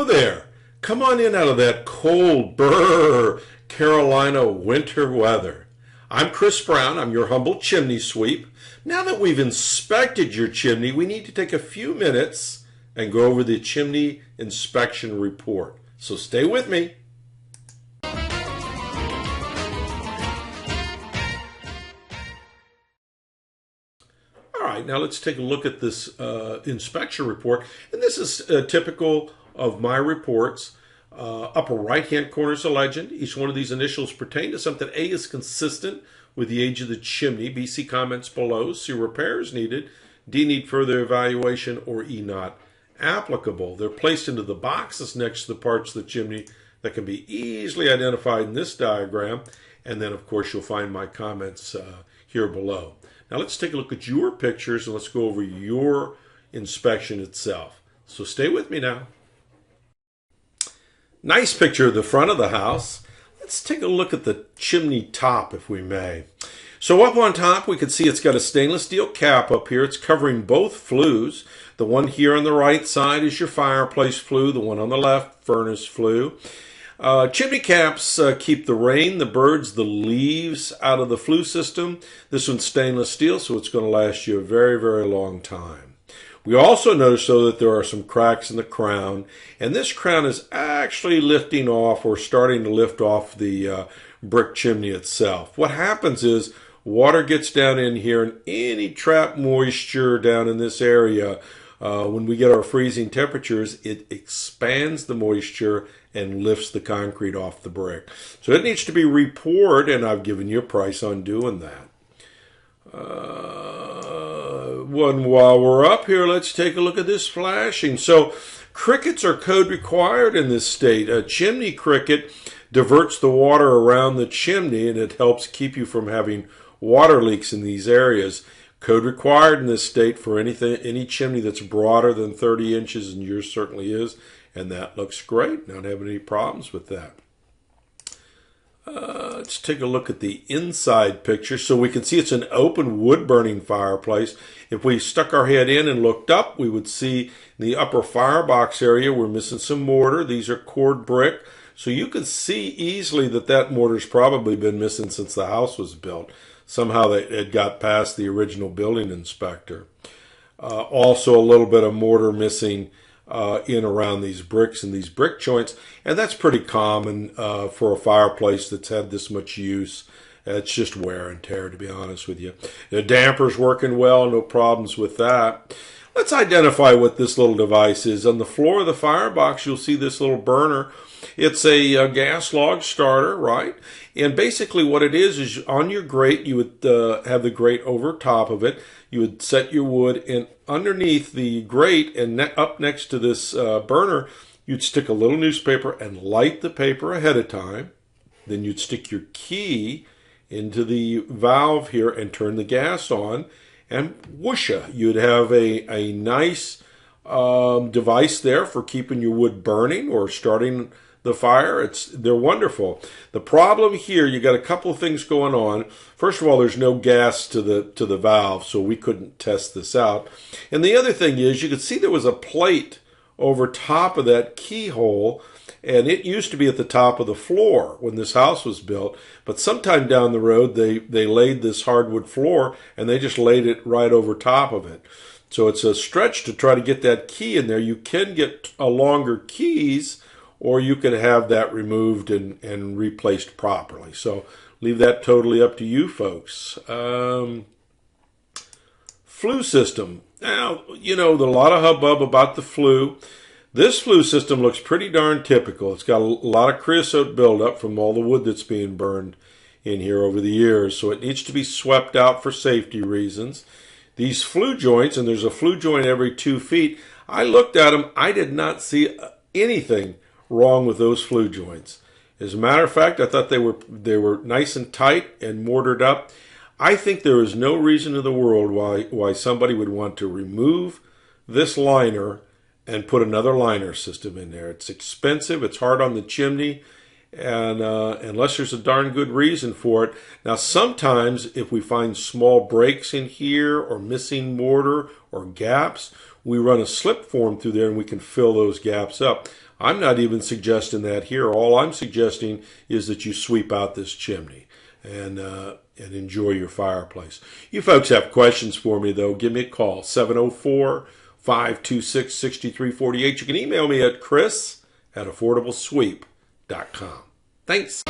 there. Come on in out of that cold, brr, Carolina winter weather. I'm Chris Brown. I'm your humble chimney sweep. Now that we've inspected your chimney, we need to take a few minutes and go over the chimney inspection report. So stay with me. All right, now let's take a look at this inspection report. And this is typical of my reports. Upper right-hand corner is a legend. Each one of these initials pertain to something. A is consistent with the age of the chimney. B, see comments below. C, repairs needed. D, need further evaluation. Or E, not applicable. They're placed into the boxes next to the parts of the chimney that can be easily identified in this diagram. And then, of course, you'll find my comments here below. Now, let's take a look at your pictures and let's go over your inspection itself. So stay with me now. Nice picture of the front of the house. Let's take a look at the chimney top, if we may. So up on top, we can see it's got a stainless steel cap up here. It's covering both flues. The one here on the right side is your fireplace flue. The one on the left, furnace flue. Chimney caps keep the rain, the birds, the leaves out of the flue system. This one's stainless steel, so it's going to last you a very, very long time. We also notice, though, that there are some cracks in the crown, and this crown is actually lifting off or starting to lift off the brick chimney itself. What happens is water gets down in here, and any trapped moisture down in this area, when we get our freezing temperatures, it expands the moisture and lifts the concrete off the brick. So it needs to be repoured, and I've given you a price on doing that. While we're up here, let's take a look at this flashing. So crickets are code required in this state. A chimney cricket diverts the water around the chimney, and it helps keep you from having water leaks in these areas. Code required in this state for any chimney that's broader than 30 inches, and yours certainly is, and that looks great. Not having any problems with that. Let's take a look at the inside picture. So we can see it's an open wood-burning fireplace. If we stuck our head in and looked up, we would see in the upper firebox area we're missing some mortar. These are cord brick. So you can see easily that that mortar's probably been missing since the house was built. Somehow it got past the original building inspector. Also a little bit of mortar missing in around these bricks and these brick joints, and that's pretty common for a fireplace that's had this much use. It's just wear and tear, to be honest with you. The damper's working well, no problems with that. Let's identify what this little device is. On the floor of the firebox, you'll see this little burner. It's a gas log starter, right? And basically what it is on your grate, you would have the grate over top of it. You would set your wood, and underneath the grate and up next to this burner, you'd stick a little newspaper and light the paper ahead of time. Then you'd stick your key into the valve here and turn the gas on, and whoosha, you'd have a nice device there for keeping your wood burning or starting the fire. They're wonderful. The problem here, you got a couple of things going on. First of all, there's no gas to the valve, so we couldn't test this out. And the other thing is, you could see there was a plate over top of that keyhole, and it used to be at the top of the floor when this house was built. But sometime down the road, they laid this hardwood floor, and they just laid it right over top of it. So it's a stretch to try to get that key in there. You can get longer keys, or you could have that removed and replaced properly. So leave that totally up to you folks. Flue system. Now, you know, there's a lot of hubbub about the flue. This flue system looks pretty darn typical. It's got a lot of creosote buildup from all the wood that's being burned in here over the years. So it needs to be swept out for safety reasons. These flue joints, and there's a flue joint every 2 feet, I looked at them. I did not see anything wrong with those flue joints. As a matter of fact, I thought they were nice and tight and mortared up. I think there is no reason in the world why somebody would want to remove this liner and put another liner system in there. It's expensive, it's hard on the chimney, and unless there's a darn good reason for it. Now sometimes if we find small breaks in here or missing mortar or gaps, we run a slip form through there and we can fill those gaps up. I'm not even suggesting that here. All I'm suggesting is that you sweep out this chimney and enjoy your fireplace. You folks have questions for me, though. Give me a call, 704-526-6348. You can email me at chris@affordablesweep.com. Thanks.